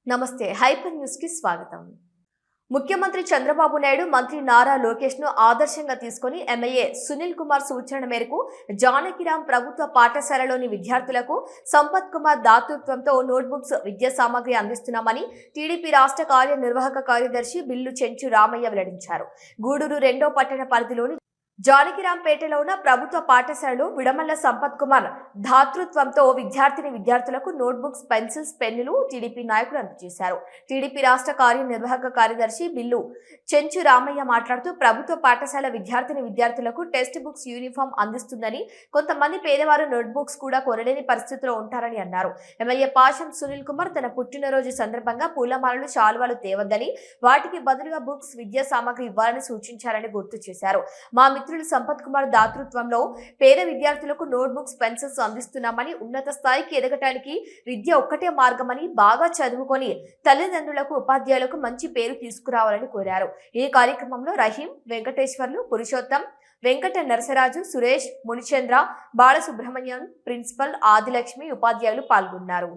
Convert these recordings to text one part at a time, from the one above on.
నమస్తే hyper news కి స్వాగతం. ముఖ్యమంత్రి చంద్రబాబు నాయుడు మంత్రి నారా లోకేష్ ను ఆదర్శంగా తీసుకొని ఎమ్మెల్యే సునీల్ కుమార్ సూచన మేరకు జానకిరాం ప్రభుత్వ పాఠశాలలోని విద్యార్థులకు సంపత్ కుమార్ దాతృత్వంతో నోట్బుక్స్ విద్యా సామగ్రి అందిస్తున్నామని టీడీపీ రాష్ట్ర కార్యనిర్వాహక కార్యదర్శి బిల్లు చెంచు రామయ్య వెల్లడించారు. గూడూరు 2వ పట్టణ పరిధిలోని జానకిరాంపేటలో ఉన్న ప్రభుత్వ పాఠశాలలో విడమల్ల సంపత్ కుమార్ దాతృత్వంతో విద్యార్థులకు నోట్బుక్స్, పెన్సిల్స్, పెన్నులు టీడీపీ నాయకులు అందజేశారు. టీడీపీ రాష్ట్ర కార్యనిర్వాహక కార్యదర్శి బిల్లు చెంచు రామయ్య మాట్లాడుతూ ప్రభుత్వ పాఠశాల విద్యార్థులకు టెక్స్ట్ బుక్స్, యూనిఫామ్ అందిస్తుందని, కొంతమంది పేదవారు నోట్బుక్స్ కూడా కొనలేని పరిస్థితిలో ఉంటారని అన్నారు. ఎమ్మెల్యే పాషం సునీల్ కుమార్ తన పుట్టినరోజు సందర్భంగా పూలమాలలు, శాలువాలు తేవద్దని, వాటికి బదులుగా బుక్స్, విద్యా సామగ్రి ఇవ్వాలని సూచించారని గుర్తు చేశారు. మా సంపత్ కుమార్ దాతృత్వంలో పేద విద్యార్థులకు నోట్బుక్స్, పెన్సిల్స్ అందిస్తున్నామని, ఉన్నత స్థాయికి ఎదగటానికి విద్య ఒక్కటే మార్గమని, బాగా చదువుకొని తల్లిదండ్రులకు, ఉపాధ్యాయులకు మంచి పేరు తీసుకురావాలని కోరారు. ఈ కార్యక్రమంలో రహీం, వెంకటేశ్వర్లు, పురుషోత్తం, వెంకట నరసరాజు, సురేష్, మునిచంద్ర, బాలసుబ్రహ్మణ్యం, ప్రిన్సిపల్ ఆదిలక్ష్మి, ఉపాధ్యాయులు పాల్గొన్నారు.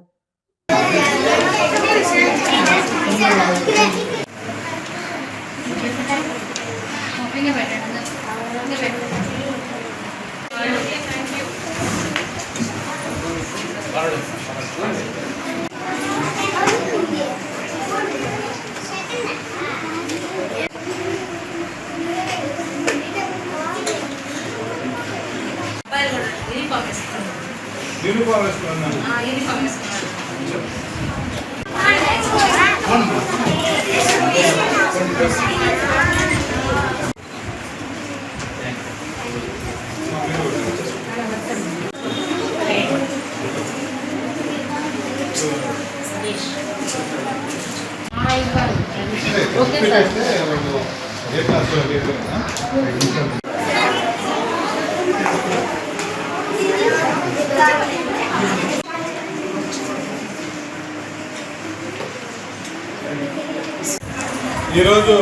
ఈరోజు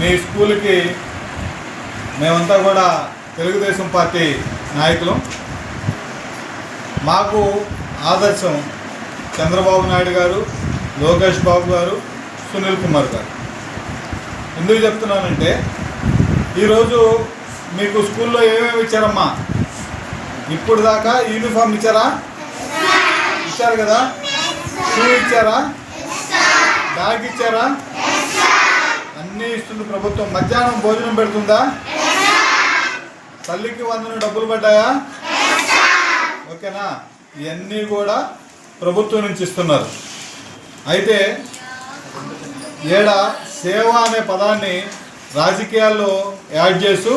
మీ స్కూల్కి మేమంతా కూడా తెలుగుదేశం పార్టీ నాయకులు. మాకు ఆదర్శం చంద్రబాబు నాయుడు గారు, లోకేష్ బాబు గారు, సునీల్ కుమార్ గారు. ఎందుకు చెప్తున్నానంటే, ఈరోజు మీకు స్కూల్లో ఏమేమి ఇచ్చారమ్మా? ఇప్పుడు దాకా యూనిఫామ్ ఇచ్చారా? ఇచ్చారు కదా. షూ ఇచ్చారా? బ్యాగ్ ఇచ్చారా? అన్నీ ఇస్తుంది ప్రభుత్వం. మధ్యాహ్నం భోజనం పెడుతుందా? తల్లికి వందన డబ్బులు పడ్డాయా? ఓకేనా? ఇవన్నీ కూడా ప్రభుత్వం నుంచి ఇస్తున్నారు. అయితే ఏడ సేవ అనే పదాన్ని రాజకీయాల్లో యాడ్ చేస్తూ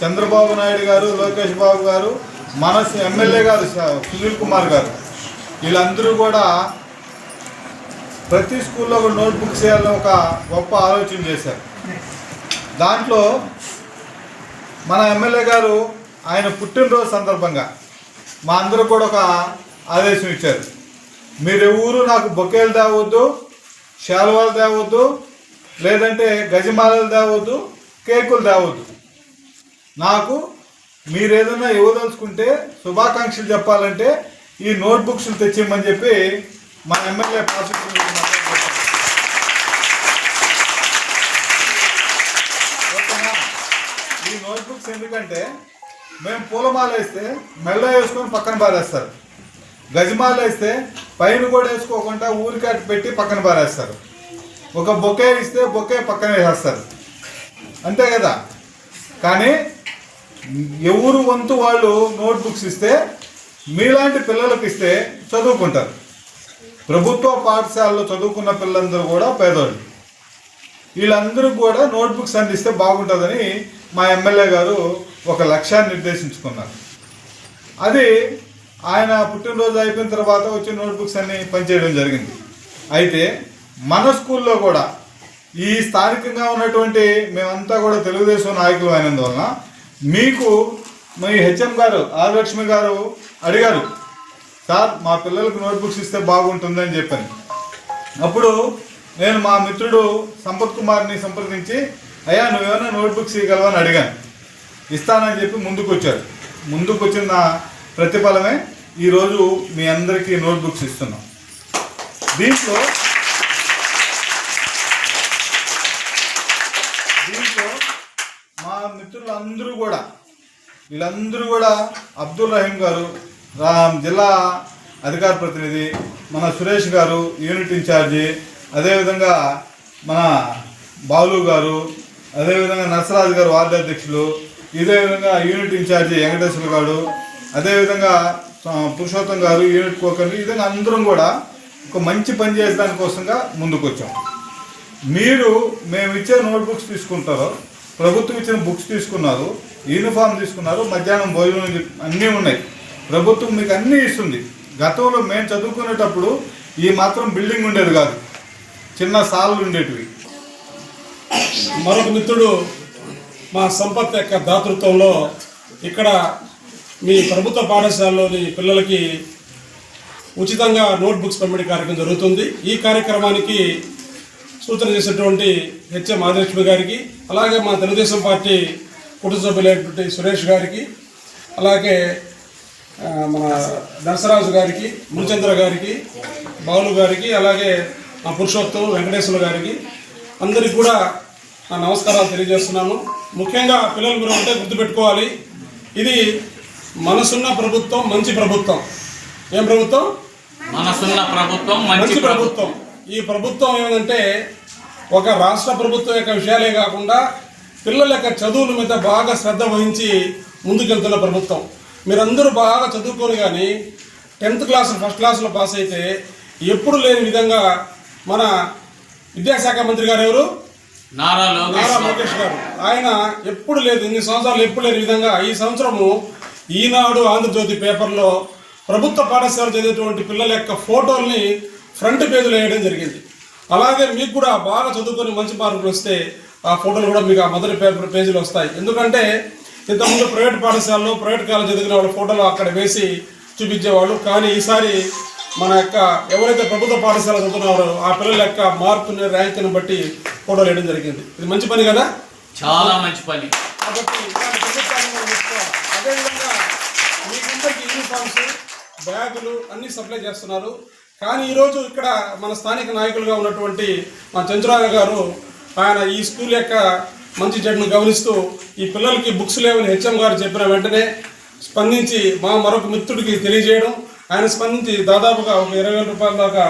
చంద్రబాబు నాయుడు గారు, లోకేష్ బాబు గారు, మన ఎమ్మెల్యే గారు సునీల్ కుమార్ గారు, వీళ్ళందరూ కూడా ప్రతి స్కూల్లో ఒక నోట్బుక్స్ చేయాలని ఒక గొప్ప ఆలోచన చేశారు. దాంట్లో మన ఎమ్మెల్యే గారు ఆయన పుట్టినరోజు సందర్భంగా మా అందరూ కూడా ఒక ఆదేశం ఇచ్చారు. మీరెవరు నాకు బొకేలు తేవద్దు, శాలువాలు తేవద్దు, లేదంటే గజమాలలు తేవద్దు, కేకులు తేవద్దు. నాకు మీరేదన్నా ఇవ్వదలుచుకుంటే, శుభాకాంక్షలు చెప్పాలంటే ఈ నోట్బుక్స్లు తెచ్చిమ్మని చెప్పి మా ఎమ్మెల్యే ప్రాసిక్యూషన్. ఓకేనా? ఈ నోట్బుక్స్ ఎందుకంటే, మేము పూలమాల వేస్తే మెల్ల వేసుకొని పక్కన పారేస్తారు, గజమాల వేస్తే పైన కూడా వేసుకోకుండా ఊరికాటు పెట్టి పక్కన పారేస్తారు, ఒక బొకే ఇస్తే బొకే పక్కన వేసేస్తారు, అంతే కదా. కానీ ఎవరు వంతు వాళ్ళు నోట్బుక్స్ ఇస్తే, మీలాంటి పిల్లలకు ఇస్తే చదువుకుంటారు. ప్రభుత్వ పాఠశాలలో చదువుకున్న పిల్లలందరూ కూడా పేదవాళ్ళు. వీళ్ళందరూ కూడా నోట్బుక్స్ అందిస్తే బాగుంటుందని మా ఎమ్మెల్యే గారు ఒక లక్ష్యాన్ని నిర్దేశించుకున్నారు. అది ఆయన పుట్టినరోజు అయిపోయిన తర్వాత వచ్చి నోట్బుక్స్ అన్ని పనిచేయడం జరిగింది. అయితే మన స్కూల్లో కూడా ఈ స్థానికంగా ఉన్నటువంటి మేమంతా కూడా తెలుగుదేశం నాయకులు అయినందువలన మీకు మీ హెచ్ఎం గారు ఆదిలక్ష్మి గారు అడిగారు, సార్ మా పిల్లలకు నోట్బుక్స్ ఇస్తే బాగుంటుందని చెప్పాను. అప్పుడు నేను మా మిత్రుడు సంపత్ కుమార్ని సంప్రదించి, అయ్యా నువ్వేమైనా నోట్బుక్స్ ఇవ్వగలవని అడిగాను. ఇస్తానని చెప్పి ముందుకు వచ్చారు. ముందుకు వచ్చిన ప్రతిఫలమే ఈరోజు మీ అందరికీ నోట్బుక్స్ ఇస్తున్నాం. దీంట్లో మా మిత్రులందరూ కూడా వీళ్ళందరూ కూడా అబ్దుల్ రహీం గారు జిల్లా అధికార ప్రతినిధి, మన సురేష్ గారు యూనిట్ ఇన్ఛార్జి, అదేవిధంగా మన బాలు గారు, అదేవిధంగా నర్సరాజు గారు వార్డు అధ్యక్షులు, ఇదే విధంగా యూనిట్ ఇన్ఛార్జి వెంకటేశ్వర గారు, అదేవిధంగా పురుషోత్తం గారు యూనిట్ కోకర్లు, ఈ విధంగా అందరం కూడా ఒక మంచి పని చేసడానికి కోసంగా ముందుకు వచ్చాం. మేము ఇచ్చే నోట్బుక్స్ తీసుకుంటారో, ప్రభుత్వం ఇచ్చిన బుక్స్ తీసుకున్నారు, యూనిఫామ్ తీసుకున్నారు, మధ్యాహ్నం భోజనం అన్నీ ఉన్నాయి. ప్రభుత్వం మీకు అన్నీ ఇస్తుంది. గతంలో మేము చదువుకునేటప్పుడు ఈ మాత్రం బిల్డింగ్ ఉండేది కాదు, చిన్న సార్లు ఉండేటివి. మరొక మిత్రుడు మా సంపత్ యొక్క దాతృత్వంలో ఇక్కడ మీ ప్రభుత్వ పాఠశాలలోని పిల్లలకి ఉచితంగా నోట్బుక్స్ పంపిణీ కార్యక్రమం జరుగుతుంది. ఈ కార్యక్రమానికి సూచన చేసినటువంటి హెచ్ఎం ఆదిలక్ష్మి గారికి, అలాగే మా తెలుగుదేశం పార్టీ కుటుంబ సభ్యులైనటువంటి సురేష్ గారికి, అలాగే మన నరసరాజు గారికి, మునిచంద్ర గారికి, బాలు గారికి, అలాగే మా పురుషోత్తం వెంకటేశ్వర గారికి అందరికీ కూడా నా నమస్కారాలు తెలియజేస్తున్నాను. ముఖ్యంగా పిల్లలు మీరు అంటే గుర్తుపెట్టుకోవాలి, ఇది మనసున్న ప్రభుత్వం, మంచి ప్రభుత్వం. ఏం ప్రభుత్వం? మనసున్న ప్రభుత్వం, మంచి ప్రభుత్వం. ఈ ప్రభుత్వం ఏమంటే ఒక రాష్ట్ర ప్రభుత్వం యొక్క విషయాలే కాకుండా పిల్లల యొక్క చదువుల మీద బాగా శ్రద్ధ వహించి ముందుకెళ్తున్న ప్రభుత్వం. మీరందరూ బాగా చదువుకొని కానీ 10th క్లాస్ ఫస్ట్ క్లాస్లో పాస్ అయితే ఎప్పుడు లేని విధంగా మన విద్యాశాఖ మంత్రి గారు ఎవరు? నారా లోకేష్ గారు. ఆయన ఎప్పుడు లేదు, ఇన్ని సంవత్సరాలు ఎప్పుడు లేని విధంగా ఈ సంవత్సరము ఈనాడు ఆంధ్రజ్యోతి పేపర్లో ప్రభుత్వ పాఠశాల చదివేటువంటి పిల్లల యొక్క ఫోటోల్ని ఫ్రంట్ పేజీలో వేయడం జరిగింది. అలాగే మీకు కూడా బాగా చదువుకొని మంచి మార్కులు వస్తే ఆ ఫోటోలు కూడా మీకు ఆ మొదటి పేజీలో వస్తాయి. ఎందుకంటే ఇంతకుముందు ప్రైవేట్ పాఠశాలలో ప్రైవేట్ కాలేజ్ చదివిన వాళ్ళ ఫోటోలు అక్కడ వేసి చూపించేవాళ్ళు. కానీ ఈసారి మన యొక్క ఎవరైతే ప్రభుత్వ పాఠశాల చదువుతున్నారో ఆ పిల్లల యొక్క మార్కుని, ర్యాంకుని బట్టి ఫోటోలు వేయడం జరిగింది. ఇది మంచి పని కదా, చాలా మంచి పని. కాబట్టి అదేవిధంగా మీకందరికీ యూనిఫామ్స్, బ్యాగులు అన్నీ సప్లై చేస్తున్నారు. కానీ ఈరోజు ఇక్కడ మన స్థానిక నాయకులుగా ఉన్నటువంటి మా చంద్రరావు గారు, ఆయన ఈ స్కూల్ యొక్క మంచి చెడును గమనిస్తూ ఈ పిల్లలకి బుక్స్ లేవని హెచ్ఎం గారు చెప్పిన వెంటనే స్పందించి మరొక మిత్రుడికి తెలియజేయడం, ఆయన స్పందించి దాదాపుగా ఒక 20,000 రూపాయల దాకా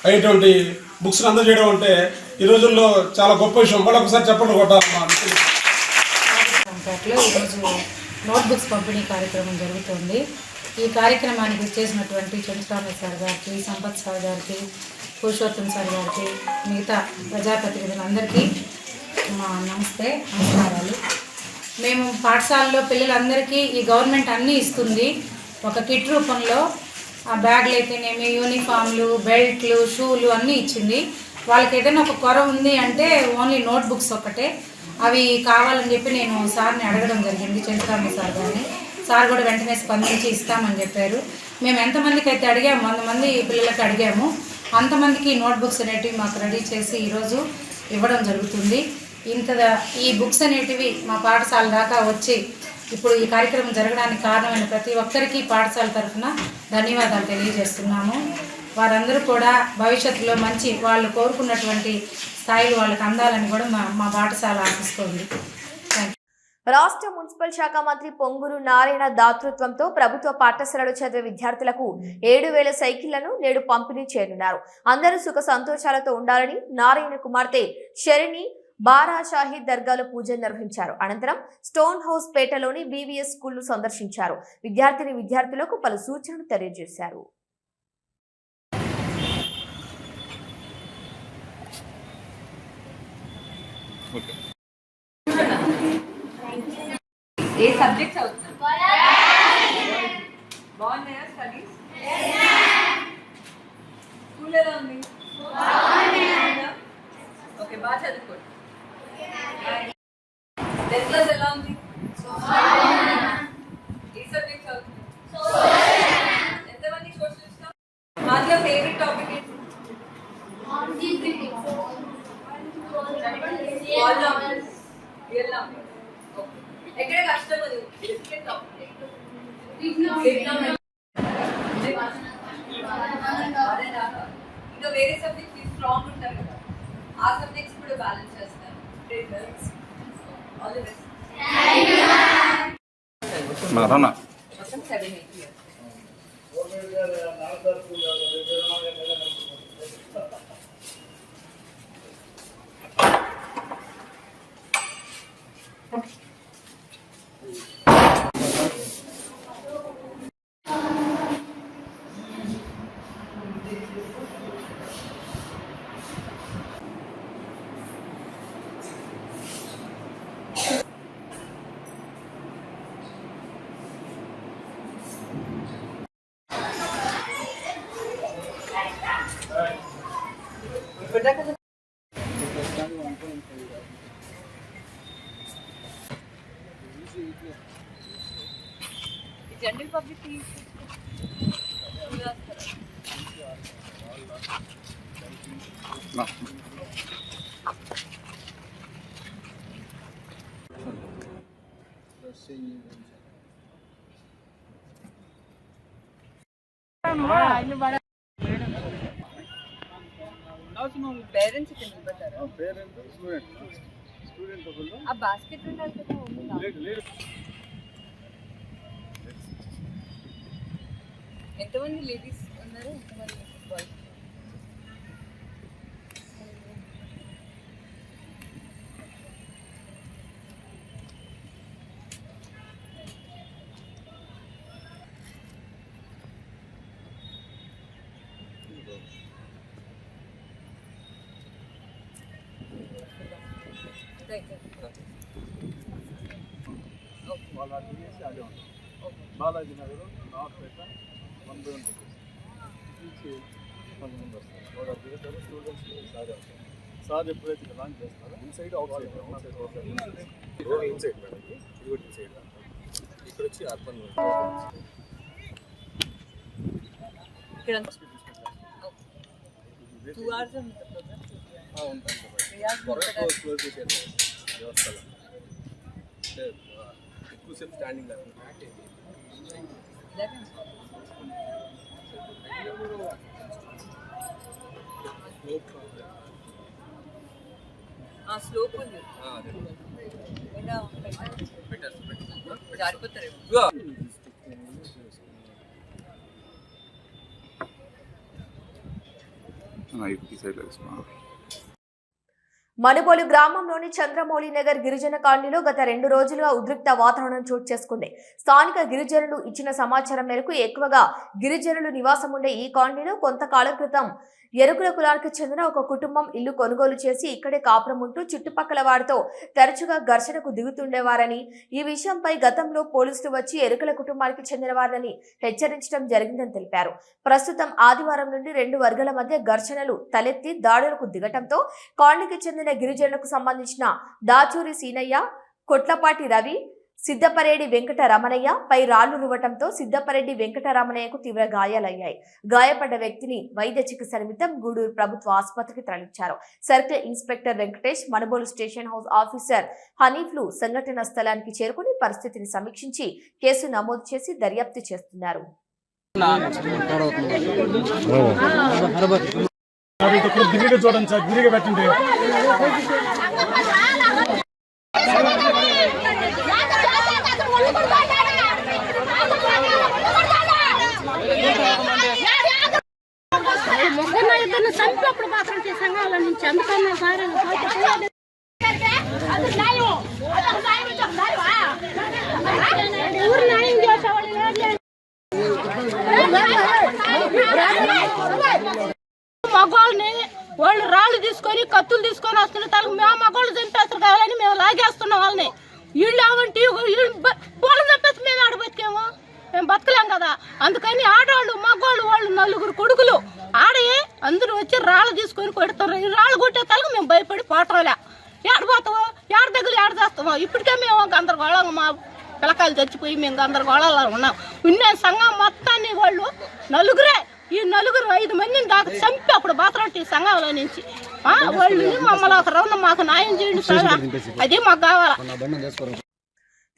అయ్యేటువంటి బుక్స్ని అందజేయడం అంటే ఈ రోజుల్లో చాలా గొప్ప విషయం. మళ్ళీ ఒకసారి చెప్పండి కొట్టాలి మా మిత్రులు. ఈరోజు నోట్బుక్స్ పంపిణీ కార్యక్రమం జరుగుతుంది. ఈ కార్యక్రమానికి చేసినటువంటి చంద్రరామయ్య సార్ గారికి, సంపత్ సార్ గారికి, పురుషోత్తం సార్ గారికి, మిగతా ప్రజాప్రతినిధులందరికీ మా నమస్కారాలు. మేము పాఠశాలలో పిల్లలందరికీ ఈ గవర్నమెంట్ అన్నీ ఇస్తుంది ఒక కిట్ రూపంలో. ఆ బ్యాగులు అయితేనేమి, యూనిఫామ్లు, బెల్ట్లు, షూలు అన్నీ ఇచ్చింది. వాళ్ళకి ఏదైనా ఒక కొర ఉంది అంటే ఓన్లీ నోట్బుక్స్ ఒక్కటే, అవి కావాలని చెప్పి నేను సార్ని అడగడం జరిగింది, చంద్రరామయ్య సార్ గారిని. సార్ కూడా వెంటనే స్పందించి ఇస్తామని చెప్పారు. మేము ఎంతమందికి అయితే అడిగాము, 100 మంది పిల్లలకి అడిగాము, అంతమందికి నోట్బుక్స్ అనేటివి మాకు రెడీ చేసి ఈరోజు ఇవ్వడం జరుగుతుంది. ఈ బుక్స్ అనేటివి మా పాఠశాల దాకా వచ్చి ఇప్పుడు ఈ కార్యక్రమం జరగడానికి కారణమైన ప్రతి ఒక్కరికి పాఠశాల తరఫున ధన్యవాదాలు తెలియజేస్తున్నాము. వారందరూ కూడా భవిష్యత్తులో మంచి వాళ్ళు కోరుకున్నటువంటి స్థాయిలు వాళ్ళకి అందాలని కూడా మా పాఠశాల ఆశిస్తుంది. రాష్ట్ర మున్సిపల్ శాఖ మంత్రి పొంగూరు నారాయణ దాతృత్వంతో ప్రభుత్వ పాఠశాలలో చదివే విద్యార్థులకు 7,000 సైకిళ్లను నేడు పంపిణీ చేయనున్నారు. అందరూ సుఖ సంతోషాలతో ఉండాలని నారాయణ కుమార్తె శరణి బారా షాహీద్ దర్గాలో పూజలు నిర్వహించారు. అనంతరం స్టోన్ హౌస్ పేటలోని బీవీఎస్ స్కూల్ను సందర్శించారు. విద్యార్థులకు పలు సూచనలు తెలియజేశారు. ఏ సబ్జెక్ట్స్ అవుతుంది? బాగున్నాయా స్టడీస్? స్కూల్ ఎలా ఉంది? ఓకే, బాగా చదువుకోండి. 10th క్లాస్ ఎలా ఉంది? ఏ సబ్జెక్ట్స్ అవుతుంది? ఎంతమంది సోషల్ ఇష్టం? మాదిలో ఫేవరెట్ టాపిక్ ఏంటి? ఎక్కడ కష్టం అది? ఇంకా వేరే మొత్తం 7-8 years. जनरल पब्लिक పేరెంట్స్ ఆ బాస్కెట్ ఉండాలి కదా. ఎంతమంది లేడీస్ ఉన్నారు, ఎంతమంది బాయ్స్? బాలాజీ నగర్ నార్పేట 1 నుంచి 10 మంది వస్తారు. వాళ్ళ థియేటర్ స్టూడెంట్స్ సార్ ఎప్పుడైతే లాంచ్ చేస్తారో inside out side inside madam, ఇది కూడా ఇన్సైడ్. ఇక్కడ వచ్చి అర్బన్ ఇక్కడ 2 hours ఉంటాను. క్లోజ్ చేసేది వ్యవస్థలో ఎక్కువసేపు స్టాండింగ్ లేకుండా స్లోప్ ఉంది, జారిపోతారేమో. మనుబోలు గ్రామంలోని చంద్రమౌళి నగర్ గిరిజన కాలనీలో గత 2 రోజులుగా ఉద్రిక్త వాతావరణం చోటు చేసుకుంది. స్థానిక గిరిజనులు ఇచ్చిన సమాచారం మేరకు ఎక్కువగా గిరిజనులు నివాసం ఉండే ఈ కాలనీలో కొంతకాలం క్రితం ఎరుకుల కులానికి చెందిన ఒక కుటుంబం ఇల్లు కొనుగోలు చేసి ఇక్కడే కాపురం ఉంటూ చుట్టుపక్కల వారితో తరచుగా ఘర్షణకు దిగుతుండేవారని, ఈ విషయంపై గతంలో పోలీసులు వచ్చి ఎరుకుల కుటుంబానికి చెందిన వారిని హెచ్చరించడం జరిగిందని తెలిపారు. ప్రస్తుతం ఆదివారం నుండి 2 వర్గాల మధ్య ఘర్షణలు తలెత్తి దాడులకు దిగటంతో కాలనీకి చెందిన గిరిజనులకు సంబంధించిన దాచూరి సీనయ్య, కొట్లపాటి రవి, సిద్దపరెడ్డి వెంకట రమణయ్య పై రాళ్లు రువ్వటంతో సిద్దపరెడ్డి వెంకట రమణయ్యకు తీవ్ర గాయాలయ్యాయి. గాయపడ్డ వ్యక్తిని వైద్య చికిత్స నిమిత్తం గూడూరు ప్రభుత్వ ఆసుపత్రికి తరలించారు. Circle inspector Venkatesh, Manubolu station house officer హనీఫ్లు సంఘటన స్థలానికి చేరుకుని పరిస్థితిని సమీక్షించి కేసు నమోదు చేసి దర్యాప్తు చేస్తున్నారు. ఇద్దరిని చంపినప్పుడు మాత్రం సంఘాల నుంచి అందుకన్నా సార్ ఊరు న్యాయం చేసేవాళ్ళు మగవాళ్ళని వాళ్ళు రాళ్ళు తీసుకొని కత్తులు తీసుకొని వస్తున్న తలకు మేము మగవాళ్ళు చంపేస్తారు కావాలని మేము లాగేస్తున్నాం వాళ్ళని. వీళ్ళు ఏమంటే పూల చంపేసి మేము ఆడ బతికేమో, మేము బతకలేం కదా. అందుకని ఆడవాళ్ళు మగవాళ్ళు వాళ్ళు 4 కొడుకులు ఆడే అందరూ వచ్చి రాళ్ళు తీసుకొని కొడతారు. ఈ రాళ్ళు కొట్టే తలకు మేము భయపడి పోవటంలే. ఏడపోతామో ఏడ దగ్గర ఏడ చేస్తామో ఇప్పటికే మేము గందరగోళంగా మా పిల్లకాయలు చచ్చిపోయి మేము గందరగోళంలో ఉన్నాం. ఉన్న సంఘం మొత్తాన్ని వాళ్ళు 4 ఈ 5 మందిని దాకా చంపి అప్పుడు బాతరట్టి సంఘంలో నుంచి వాళ్ళు మమ్మల్ని ఒక రౌండ్ మాకు న్యాయం చేయండి సార్, అది మాకు కావాలా.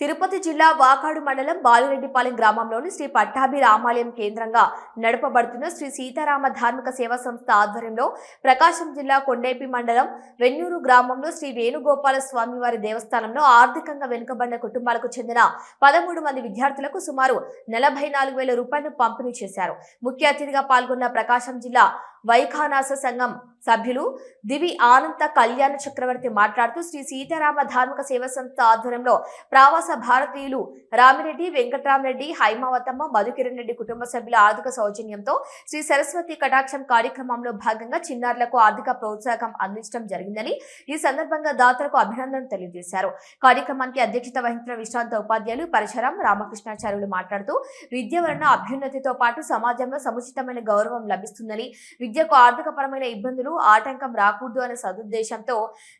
తిరుపతి జిల్లా వాకాడు మండలం బాలిరెడ్డిపాలెం గ్రామంలోని శ్రీ పట్టాభి రామాలయం కేంద్రంగా నడపబడుతున్న శ్రీ సీతారామ ధార్మిక సేవా సంస్థ ఆధ్వర్యంలో ప్రకాశం జిల్లా కొండేపి మండలం వెన్నూరు గ్రామంలో శ్రీ వేణుగోపాల స్వామి వారి దేవస్థానంలో ఆర్థికంగా వెనుకబడిన కుటుంబాలకు చెందిన 13 మంది విద్యార్థులకు సుమారు 44,000 రూపాయలను పంపిణీ చేశారు. ముఖ్య అతిథిగా పాల్గొన్న ప్రకాశం జిల్లా వైఖానాస సంఘం సభ్యులు దివి ఆనంత కళ్యాణ చక్రవర్తి మాట్లాడుతూ శ్రీ సీతారామ ధార్మిక సేవా సంస్థ ఆధ్వర్యంలో ప్రవాస భారతీయులు రామిరెడ్డి, వెంకట్రామరెడ్డి, హైమావతమ్మ, మధుకిరణ్ రెడ్డి కుటుంబ సభ్యుల ఆర్థిక సౌజన్యంతో శ్రీ సరస్వతి కటాక్షం కార్యక్రమంలో భాగంగా చిన్నారులకు ఆర్థిక ప్రోత్సాహం అందించడం జరిగిందని ఈ సందర్భంగా దాతలకు అభినందనలు తెలియజేశారు. కార్యక్రమానికి అధ్యక్షత వహించిన విశ్రాంత ఉపాధ్యాయులు పరశురాం రామకృష్ణాచార్యులు మాట్లాడుతూ విద్య వలన అభ్యున్నతితో పాటు సమాజంలో సముచితమైన గౌరవం లభిస్తుందని, విద్యకు ఆర్థికపరమైన ఇబ్బందులు ఆటంకం రాకూడదు అనే సదుద్దేశంతో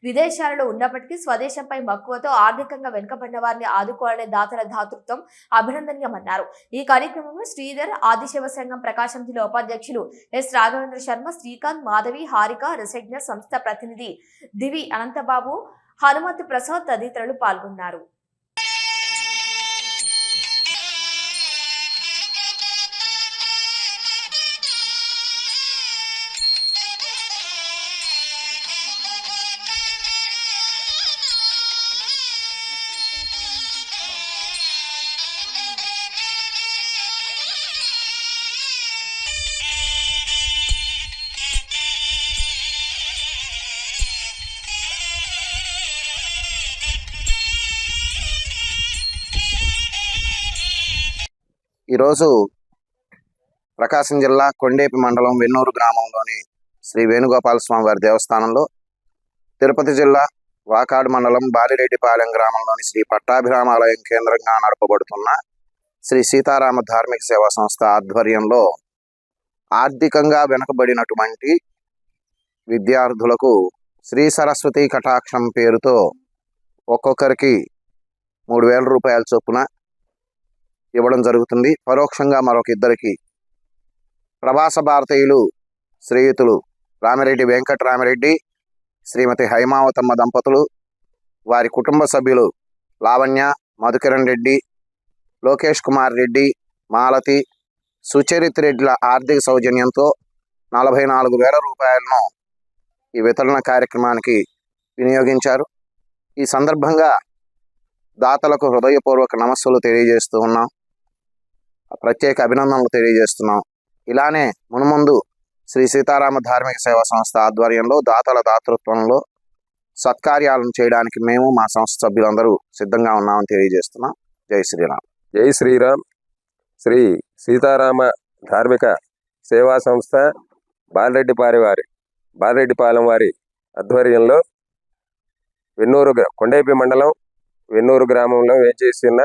విదేశాలలో ఉన్నప్పటికీ స్వదేశంపై మక్కువతో ఆర్థికంగా వెనుకబడిన వారిని ఆదుకోవాలనే దాతల దాతృత్వం అభినందనీయమన్నారు. ఈ కార్యక్రమంలో శ్రీధర్, ఆదిశివ సంఘం ప్రకాశం జిల్లా ఉపాధ్యక్షులు ఎస్ రాఘవేంద్ర శర్మ, శ్రీకాంత్, మాధవి, హారిక, రసజ్ఞ సంస్థ ప్రతినిధి దివి అనంతబాబు, హనుమంత్ ప్రసాద్ తదితరులు పాల్గొన్నారు. ఈరోజు ప్రకాశం జిల్లా కొండేపి మండలం వెన్నూరు గ్రామంలోని శ్రీ వేణుగోపాల స్వామి వారి దేవస్థానంలో, తిరుపతి జిల్లా వాకాడు మండలం బాలిరెడ్డిపాలెం గ్రామంలోని శ్రీ పట్టాభిరామాలయం కేంద్రంగా నడపబడుతున్న శ్రీ సీతారామ ధార్మిక సేవా సంస్థ ఆధ్వర్యంలో ఆర్థికంగా వెనుకబడినటువంటి విద్యార్థులకు శ్రీ సరస్వతి కటాక్షం పేరుతో ఒక్కొక్కరికి 3,000 రూపాయల చొప్పున ఇవ్వడం జరుగుతుంది. పరోక్షంగా మరొక ఇద్దరికి ప్రవాస భారతీయులు శ్రీయుతులు రామిరెడ్డి, వెంకట్రామరెడ్డి, శ్రీమతి హైమావతమ్మ దంపతులు, వారి కుటుంబ సభ్యులు లావణ్య, మధుకిరణ్ రెడ్డి, లోకేష్ కుమార్ రెడ్డి, మాలతి, సుచరిత్ రెడ్డిల ఆర్థిక సౌజన్యంతో 44,000 రూపాయలను ఈ వితరణ కార్యక్రమానికి వినియోగించారు. ఈ సందర్భంగా దాతలకు హృదయపూర్వక నమస్సులు తెలియజేస్తూ ఉన్నాం, ప్రత్యేక అభినందనలు తెలియజేస్తున్నాం. ఇలానే మునుముందు శ్రీ సీతారామ ధార్మిక సేవా సంస్థ ఆధ్వర్యంలో దాతల దాతృత్వంలో సత్కార్యాలను చేయడానికి మేము మా సంస్థ సభ్యులందరూ సిద్ధంగా ఉన్నామని తెలియజేస్తున్నాం. జై శ్రీరామ్. జై శ్రీరామ్. శ్రీ సీతారామ ధార్మిక సేవా సంస్థ బాలిరెడ్డిపాలెం వారి ఆధ్వర్యంలో కొండేపి మండలం వెన్నూరు గ్రామంలో వేంచేస్తున్న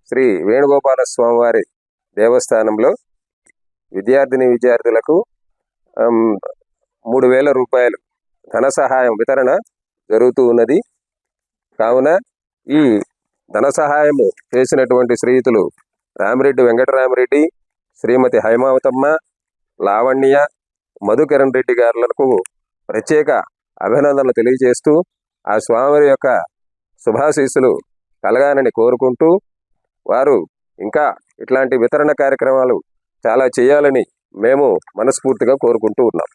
శ్రీ వేణుగోపాల స్వామి వారి దేవస్థానంలో విద్యార్థులకు 3,000 రూపాయలు ధన సహాయం వితరణ జరుగుతూ ఉన్నది. కావున ఈ ధన సహాయము చేసినటువంటి శ్రీయుతులు రామిరెడ్డి, వెంకటరామరెడ్డి, శ్రీమతి హైమావతమ్మ, లావణ్య, మధుకిరణ్ రెడ్డి గారులకు ప్రత్యేక అభినందనలు తెలియజేస్తూ ఆ స్వామి యొక్క శుభాశీస్సులు కలగాలని కోరుకుంటూ, వారు ఇంకా ఇట్లాంటి వితరణ కార్యక్రమాలు చాలా చేయాలని మేము మనస్ఫూర్తిగా కోరుకుంటూ ఉన్నాం.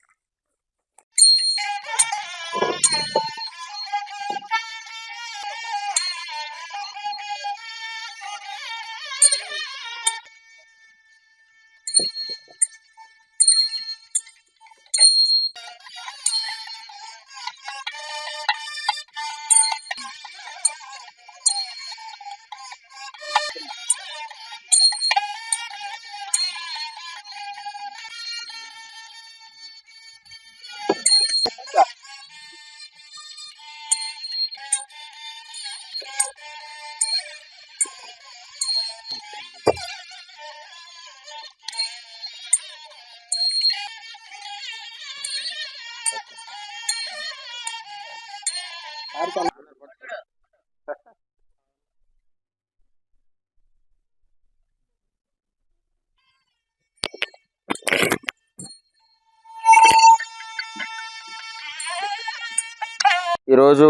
ఈరోజు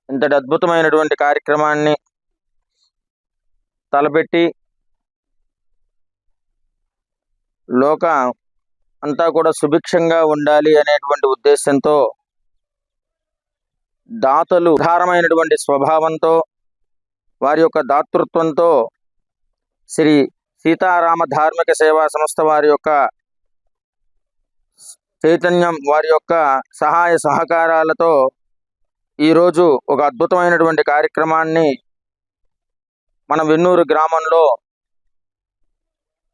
ఇంతటి అద్భుతమైనటువంటి కార్యక్రమాన్ని తలపెట్టి లోక అంతా కూడా సుభిక్షంగా ఉండాలి అనేటువంటి ఉద్దేశంతో దాతలు ఉదారమైనటువంటి స్వభావంతో వారి యొక్క దాతృత్వంతో శ్రీ సీతారామ ధార్మిక సేవా సంస్థ వారి యొక్క చైతన్యం, వారి యొక్క సహాయ సహకారాలతో ఈరోజు ఒక అద్భుతమైనటువంటి కార్యక్రమాన్ని మన వెన్నూరు గ్రామంలో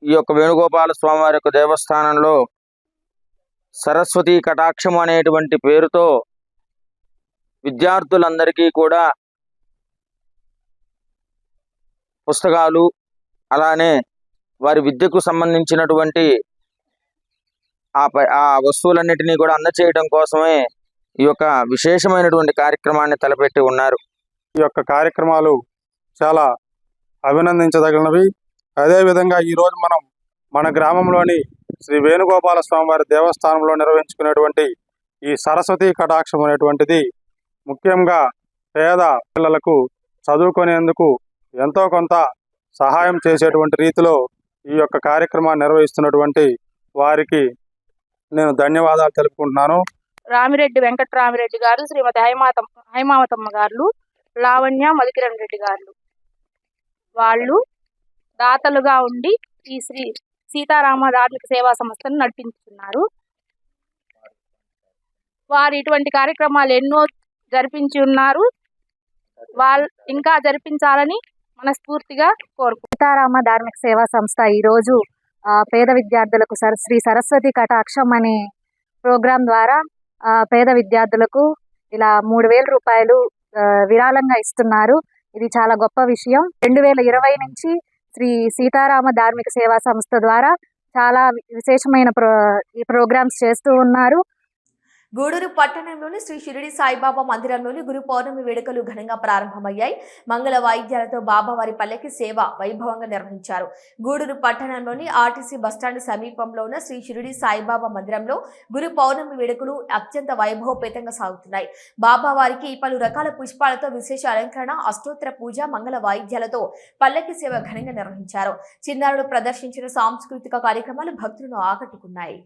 ఈ యొక్క వేణుగోపాల స్వామి వారి యొక్క దేవస్థానంలో సరస్వతి కటాక్షం అనేటువంటి పేరుతో విద్యార్థులందరికీ కూడా పుస్తకాలు, అలానే వారి విద్యకు సంబంధించినటువంటి ఆ వస్తువులన్నిటినీ కూడా అందచేయడం కోసమే ఈ యొక్క విశేషమైనటువంటి కార్యక్రమాన్ని తలపెట్టి ఉన్నారు. ఈ యొక్క కార్యక్రమాలు చాలా అభినందించదగినవి. అదేవిధంగా ఈరోజు మనం మన గ్రామంలోని శ్రీ వేణుగోపాల స్వామి వారి దేవస్థానంలో నిర్వహించుకునేటువంటి ఈ సరస్వతి కటాక్షం అనేటువంటిది ముఖ్యంగా పేద పిల్లలకు చదువుకునేందుకు ఎంతో కొంత సహాయం చేసేటువంటి రీతిలో ఈ యొక్క కార్యక్రమాన్ని నిర్వహిస్తున్నటువంటి వారికి నేను ధన్యవాదాలు తెలుపుకుంటున్నాను. రామిరెడ్డి వెంకట్రామిరెడ్డి గారు, శ్రీమతి హైమావతమ్మ గారు, లావణ్య మధుకిరణ్ రెడ్డి గారు వాళ్ళు దాతలుగా ఉండి ఈ శ్రీ సీతారామ ధార్మిక సేవా సంస్థను నడిపించుతున్నారు. వారు ఇటువంటి కార్యక్రమాలు ఎన్నో జరిపించి ఉన్నారు. వాళ్ళు ఇంకా జరిపించాలని మనస్ఫూర్తిగా కోరుకుంటున్నారు. సీతారామ ధార్మిక సేవా సంస్థ ఈరోజు పేద విద్యార్థులకు శ్రీ సరస్వతి కటాక్షం అనే ప్రోగ్రాం ద్వారా పేద విద్యార్థులకు ఇలా 3,000 రూపాయలు విరాళంగా ఇస్తున్నారు. ఇది చాలా గొప్ప విషయం. 2020 నుంచి శ్రీ సీతారామ ధార్మిక సేవా సంస్థ ద్వారా చాలా విశేషమైన ఈ ప్రోగ్రామ్స్ చేస్తూ ఉన్నారు. గూడూరు పట్టణంలోని శ్రీ షిరిడి సాయిబాబా మందిరంలోని గురు పౌర్ణమి వేడుకలు ఘనంగా ప్రారంభమయ్యాయి. మంగళ వాయిద్యాలతో బాబావారి పల్లకి సేవ వైభవంగా నిర్వహించారు. గూడూరు పట్టణంలోని ఆర్టీసీ బస్టాండ్ సమీపంలో ఉన్న శ్రీ షిరిడి సాయిబాబా మందిరంలో గురు పౌర్ణమి వేడుకలు అత్యంత వైభవపేతంగా సాగుతున్నాయి. బాబావారికి పలు రకాల పుష్పాలతో విశేష అలంకరణ, అష్టోత్తర పూజ, మంగళ వాయిద్యాలతో పల్లకి సేవ ఘనంగా నిర్వహించారు. చిన్నారులు ప్రదర్శించిన సాంస్కృతిక కార్యక్రమాలు భక్తులను ఆకట్టుకున్నాయి.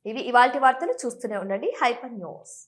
ఇవి ఇవాల్టి వార్తలు. చూస్తూనే ఉండండి హైపర్ న్యూస్.